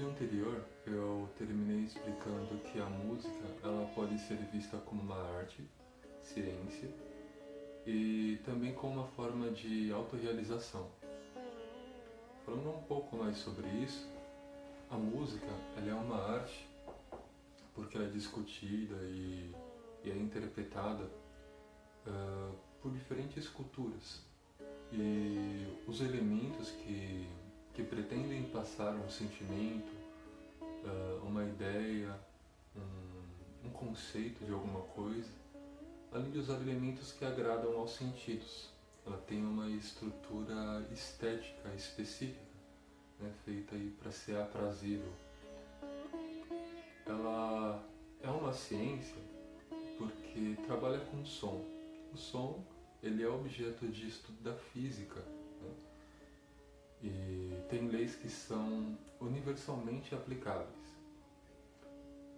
vídeo anterior eu terminei explicando que a música ela pode ser vista como uma arte, ciência e também como uma forma de autorrealização. Falando um pouco mais sobre isso, a música ela é uma arte porque ela é discutida e é interpretada por diferentes culturas. E os elementos que pretendem passar um sentimento, uma ideia, um conceito de alguma coisa, além de usar elementos que agradam aos sentidos. Ela tem uma estrutura estética específica, né, feita para ser aprazível. Ela é uma ciência porque trabalha com som. O som ele é objeto de estudo da física, né? E tem leis que são universalmente aplicáveis.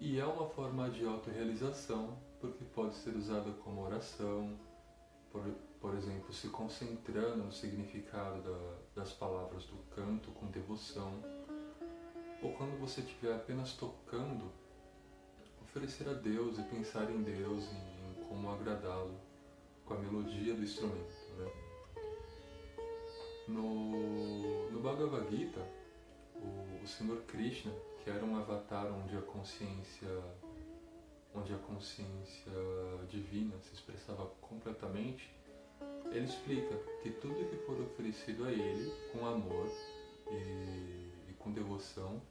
E é uma forma de autorrealização porque pode ser usada como oração, por exemplo, se concentrando no significado das palavras do canto com devoção, ou quando você estiver apenas tocando, oferecer a Deus e pensar em Deus, em como agradá-lo com a melodia do instrumento, né? No Bhagavad Gita, o Senhor Krishna, que era um avatar onde a consciência divina se expressava completamente, ele explica que tudo que for oferecido a ele com amor e com devoção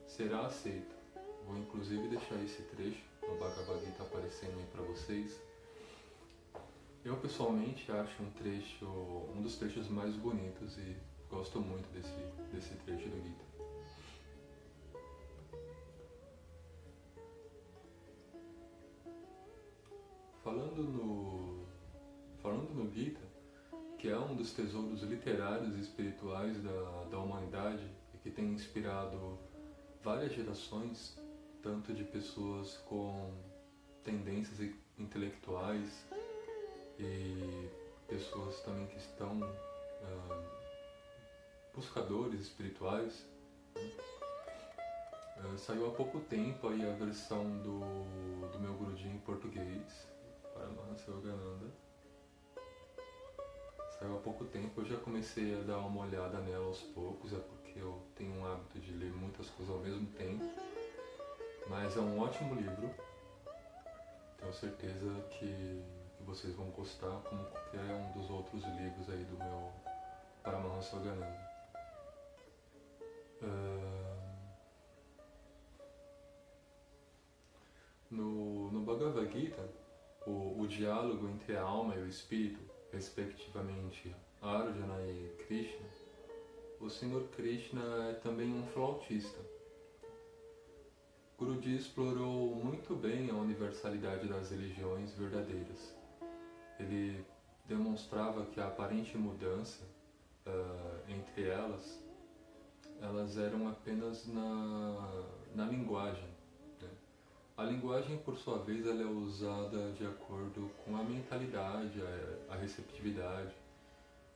será aceito. Vou inclusive deixar esse trecho no Bhagavad Gita aparecendo aí para vocês. Eu pessoalmente acho um dos trechos mais bonitos e gosto muito desse trecho do Gita. Falando no Gita, que é um dos tesouros literários e espirituais da humanidade e que tem inspirado várias gerações, tanto de pessoas com tendências intelectuais e pessoas também que estão buscadores espirituais. Saiu há pouco tempo aí a versão do meu Guruji em português, Paramahansa Yogananda. Saiu há pouco tempo, eu já comecei a dar uma olhada nela aos poucos, é porque eu tenho um hábito de ler muitas coisas ao mesmo tempo. Mas é um ótimo livro, tenho certeza que vocês vão gostar, como qualquer um dos outros livros aí do meu Paramahansa Yogananda. No Bhagavad Gita, o diálogo entre a alma e o espírito, respectivamente Arjuna e Krishna, o Senhor Krishna é também um flautista. Guruji explorou muito bem a universalidade das religiões verdadeiras. Ele demonstrava que a aparente mudança entre elas eram apenas na linguagem. Né? A linguagem, por sua vez, ela é usada de acordo com a mentalidade, a receptividade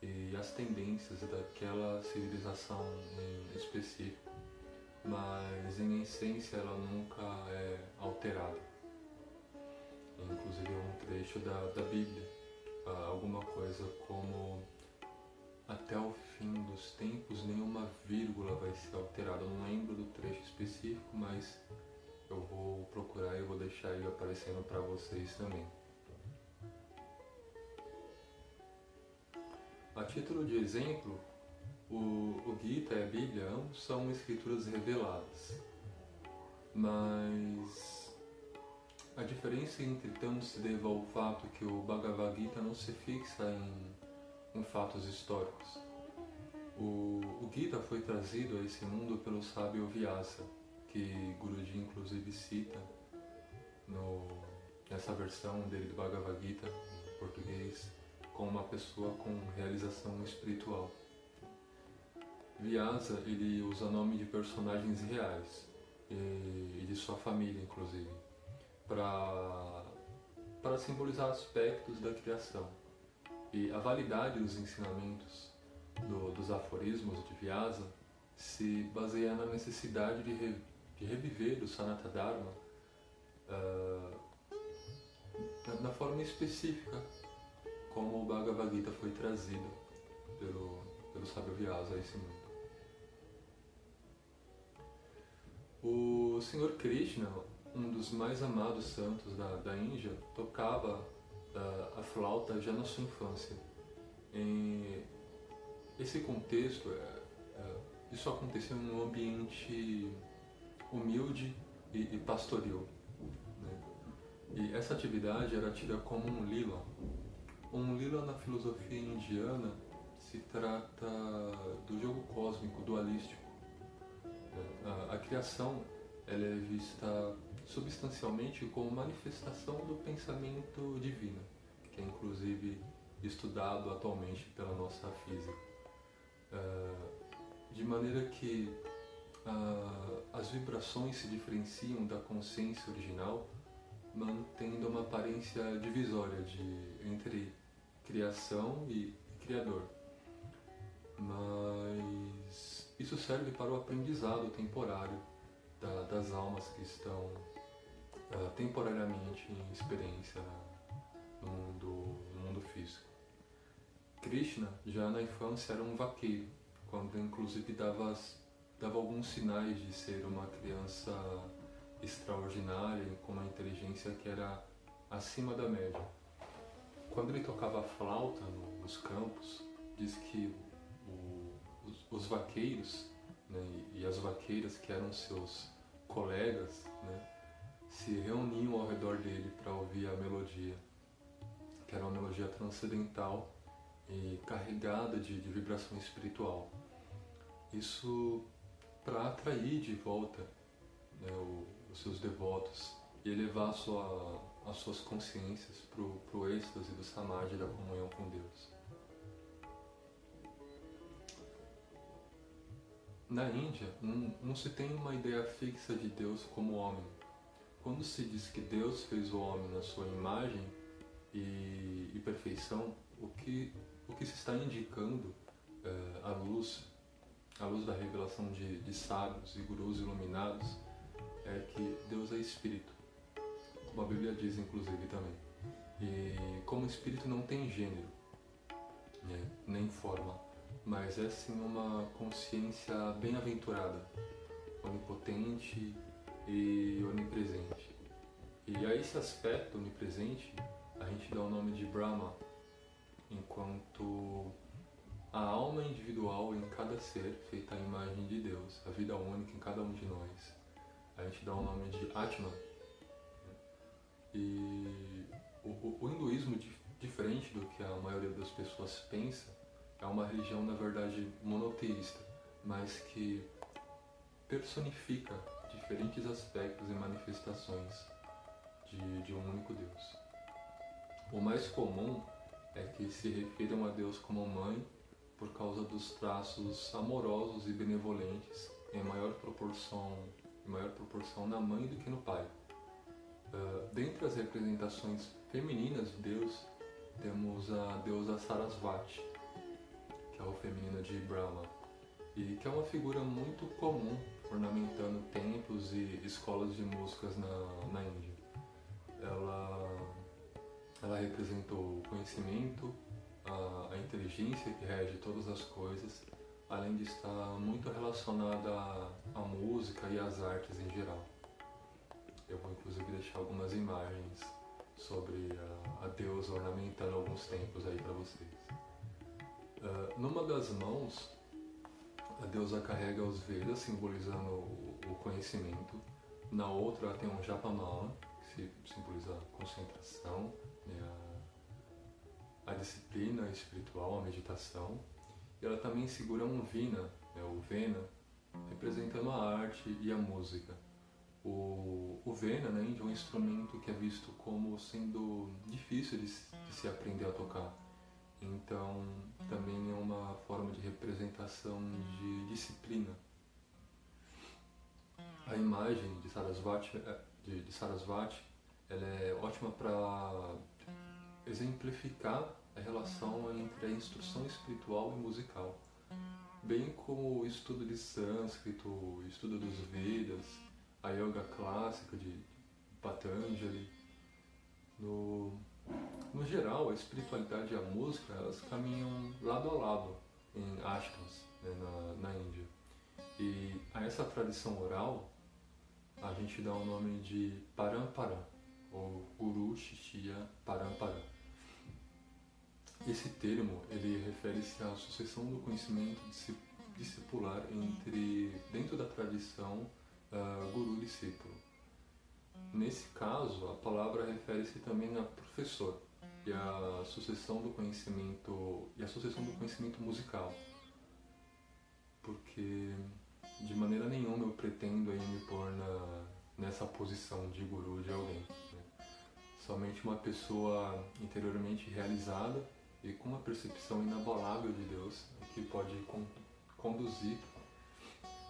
e as tendências daquela civilização em específico, mas em essência ela nunca é alterada. Inclusive é um trecho da Bíblia, alguma coisa como: até o fim dos tempos nenhuma vírgula vai ser alterada. Eu não lembro do trecho específico, mas eu vou procurar e vou deixar ele aparecendo para vocês também. A título de exemplo, o Gita e a Bíblia ambos são escrituras reveladas, mas a diferença entre tanto se deva ao fato que o Bhagavad Gita não se fixa em fatos históricos. O Gita foi trazido a esse mundo pelo sábio Vyasa, que Guruji inclusive cita nessa versão dele do Bhagavad Gita em português, como uma pessoa com realização espiritual. Vyasa ele usa nome de personagens reais e de sua família inclusive, para simbolizar aspectos da criação. E a validade dos ensinamentos dos aforismos de Vyasa se baseia na necessidade de reviver o Sanatana Dharma na forma específica como o Bhagavad Gita foi trazido pelo sábio Vyasa a esse mundo. O Senhor Krishna, um dos mais amados santos da Índia, tocava a flauta já na sua infância. Em esse contexto, isso aconteceu em um ambiente humilde e pastoril, né? E essa atividade era tida como um lila. Um lila na filosofia indiana se trata do jogo cósmico, dualístico. A criação ela é vista substancialmente como manifestação do pensamento divino, que é inclusive estudado atualmente pela nossa física. De maneira que as vibrações se diferenciam da consciência original, mantendo uma aparência divisória entre criação e criador. Mas isso serve para o aprendizado temporário das almas que estão temporariamente em experiência no mundo físico. Krishna, já na infância, era um vaqueiro, quando inclusive dava alguns sinais de ser uma criança extraordinária e com uma inteligência que era acima da média. Quando ele tocava a flauta nos campos, diz que os vaqueiros, né, e as vaqueiras, que eram seus colegas, né, se reuniam ao redor dele para ouvir a melodia, que era uma melodia transcendental e carregada de vibração espiritual. Isso para atrair de volta, né, os seus devotos e elevar as suas consciências para o êxtase do samadhi, da comunhão com Deus. Na Índia, não se tem uma ideia fixa de Deus como homem. Quando se diz que Deus fez o homem na sua imagem e perfeição, o que se está indicando à luz da revelação de sábios e gurus iluminados, é que Deus é Espírito, como a Bíblia diz inclusive também. E como Espírito não tem gênero, né, nem forma, mas é sim uma consciência bem-aventurada, onipotente e onipresente. E a esse aspecto onipresente a gente dá o nome de Brahma, enquanto a alma individual em cada ser, feita à imagem de Deus, a vida única em cada um de nós, a gente dá o nome de Atman. E o hinduísmo, diferente do que a maioria das pessoas pensa, é uma religião, na verdade, monoteísta, mas que personifica diferentes aspectos e manifestações de um único Deus. O mais comum é que se refiram a Deus como mãe por causa dos traços amorosos e benevolentes, em maior proporção na mãe do que no pai. Dentre as representações femininas de Deus, temos a deusa Sarasvati, que é o feminino de Brahma, e que é uma figura muito comum ornamentando templos e escolas de músicas na Índia. Ela representou o conhecimento, a inteligência que rege todas as coisas, além de estar muito relacionada à música e às artes em geral. Eu vou inclusive deixar algumas imagens sobre a deusa ornamentando alguns templos aí para vocês. Numa das mãos, a deusa carrega os Vedas, simbolizando o conhecimento. Na outra, ela tem um Japamala, que simboliza a concentração, né, a disciplina espiritual, a meditação. E ela também segura um Vina, né, o Vena, representando a arte e a música. O Vena, na Índia, é um instrumento que é visto como sendo difícil de se aprender a tocar. Então, também é uma forma de representação de disciplina. A imagem de Sarasvati, ela é ótima para exemplificar a relação entre a instrução espiritual e musical. bem como o estudo de sânscrito, o estudo dos Vedas, a yoga clássica de Patanjali. No, no geral, a espiritualidade e a música, elas caminham lado a lado em ashrams, né, na Índia. E a essa tradição oral, a gente dá o nome de Parampara, ou Guru Shishya Parampara. Esse termo, ele refere-se à sucessão do conhecimento discipular dentro da tradição guru-discípulo. Nesse caso, a palavra refere-se também a professor e a sucessão do conhecimento musical, porque de maneira nenhuma eu pretendo aí me pôr nessa posição de guru de alguém, né? Somente uma pessoa interiormente realizada e com uma percepção inabalável de Deus que pode conduzir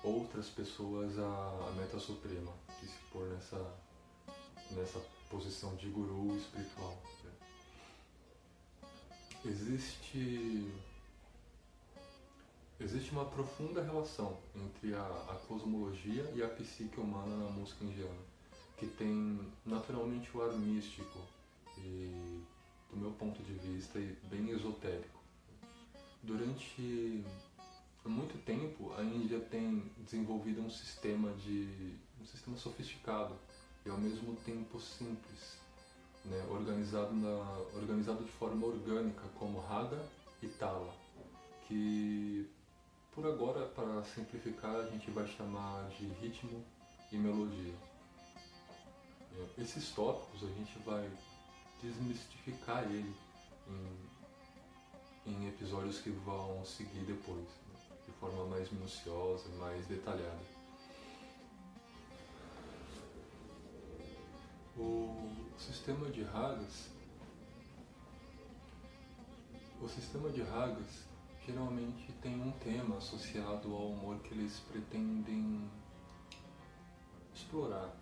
outras pessoas à meta suprema, de se pôr nessa posição de guru espiritual, né? Existe uma profunda relação entre a cosmologia e a psique humana na música indiana, que tem naturalmente o ar místico e, do meu ponto de vista, bem esotérico. Durante muito tempo, a Índia tem desenvolvido um sistema sofisticado e ao mesmo tempo simples, né, organizado de forma orgânica, como raga e tala, que por agora, para simplificar, a gente vai chamar de ritmo e melodia. Esses tópicos a gente vai desmistificar ele em episódios que vão seguir depois, né, de forma mais minuciosa, mais detalhada. O sistema de ragas geralmente tem um tema associado ao humor que eles pretendem explorar, né,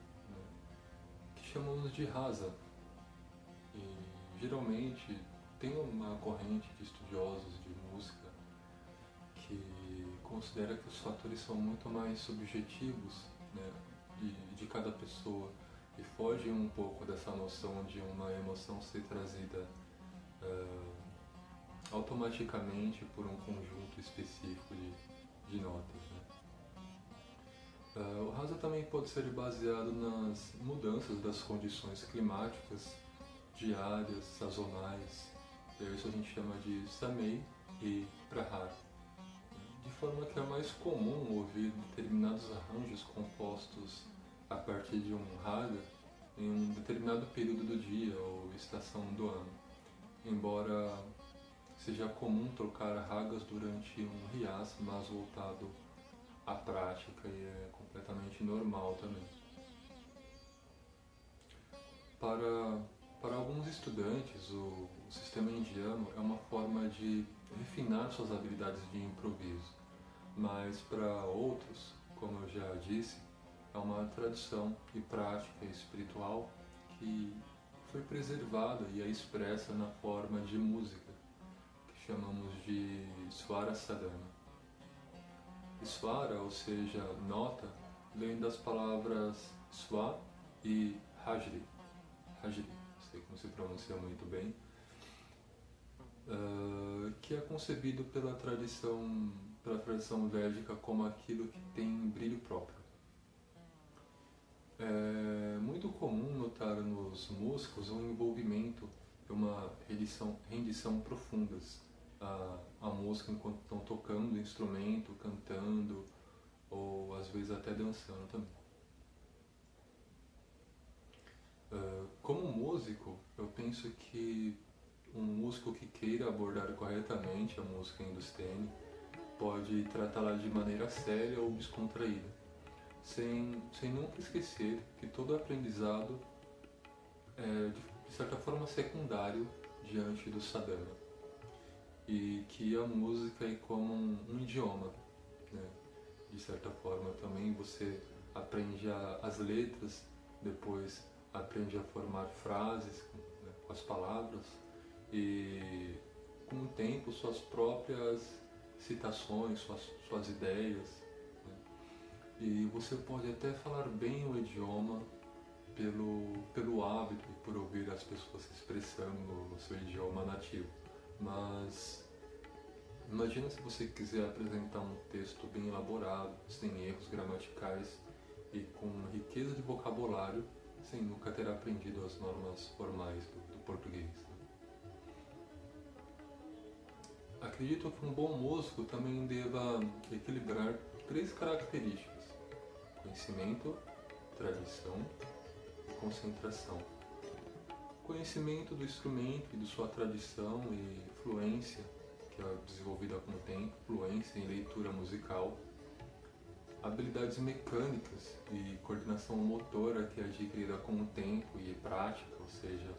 que chamamos de rasa. E geralmente tem uma corrente de estudiosos de música que considera que os fatores são muito mais subjetivos, né, de cada pessoa, e foge um pouco dessa noção de uma emoção ser trazida automaticamente por um conjunto específico de notas, né? O rasa também pode ser baseado nas mudanças das condições climáticas diárias, sazonais, isso a gente chama de samei e prahar, de forma que é mais comum ouvir determinados arranjos compostos a partir de um raga em um determinado período do dia ou estação do ano, embora seja comum trocar ragas durante um rias, mas voltado à prática, e é completamente normal também. Para alguns estudantes, o sistema indiano é uma forma de refinar suas habilidades de improviso, mas para outros, como eu já disse, é uma tradição e prática espiritual que foi preservada e é expressa na forma de música, que chamamos de Swara Sadhana. Swara, ou seja, nota, vem das palavras Swa e Hajri. Hajri, sei que não se pronuncia muito bem, que é concebido pela tradição védica como aquilo que tem brilho próprio. É muito comum notar nos músicos um envolvimento e uma rendição profundas à música enquanto estão tocando o instrumento, cantando ou às vezes até dançando também. Como músico, eu penso que um músico que queira abordar corretamente a música hindustani pode tratá-la de maneira séria ou descontraída, sem nunca esquecer que todo aprendizado é de certa forma secundário diante do sadhana, e que a música é como um idioma, né? De certa forma também você aprende as letras, depois aprende a formar frases, né, com as palavras, e com o tempo suas próprias citações, suas ideias, né? E você pode até falar bem o idioma pelo hábito e por ouvir as pessoas se expressando no seu idioma nativo. Mas imagina se você quiser apresentar um texto bem elaborado, sem erros gramaticais e com riqueza de vocabulário, sem nunca ter aprendido as normas formais do português. Acredito que um bom músico também deva equilibrar 3 características: conhecimento, tradição e concentração. Conhecimento do instrumento e de sua tradição e fluência, que é desenvolvida com o tempo, fluência em leitura musical. Habilidades mecânicas e coordenação motora, que é adquirida com o tempo e prática, ou seja,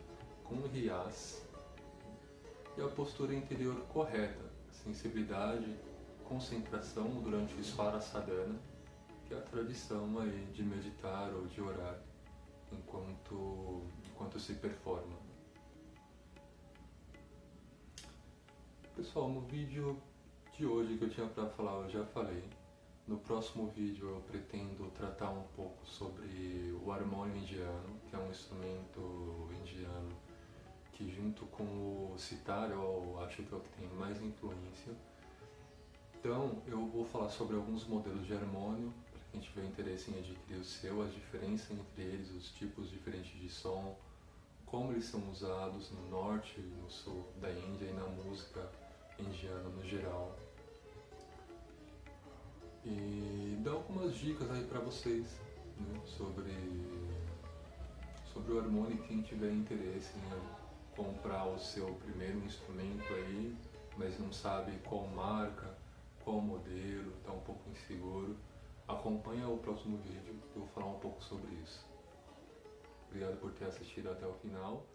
com o riaz. E a postura interior correta, sensibilidade, concentração durante o Svara Sadhana, que é a tradição aí de meditar ou de orar enquanto se performa. Pessoal, no vídeo de hoje que eu tinha para falar eu já falei. No próximo vídeo eu pretendo tratar um pouco sobre o harmônio indiano, que é um instrumento indiano que junto com o sitar eu acho que é o que tem mais influência. Então eu vou falar sobre alguns modelos de harmônio, para quem tiver interesse em adquirir o seu, as diferenças entre eles, os tipos diferentes de som, como eles são usados no norte e no sul da Índia e na música indiana no geral. E dar algumas dicas aí para vocês, né, sobre o harmônio. Quem tiver interesse em comprar o seu primeiro instrumento aí, mas não sabe qual marca, qual modelo, está um pouco inseguro, acompanha o próximo vídeo que eu vou falar um pouco sobre isso. Obrigado por ter assistido até o final.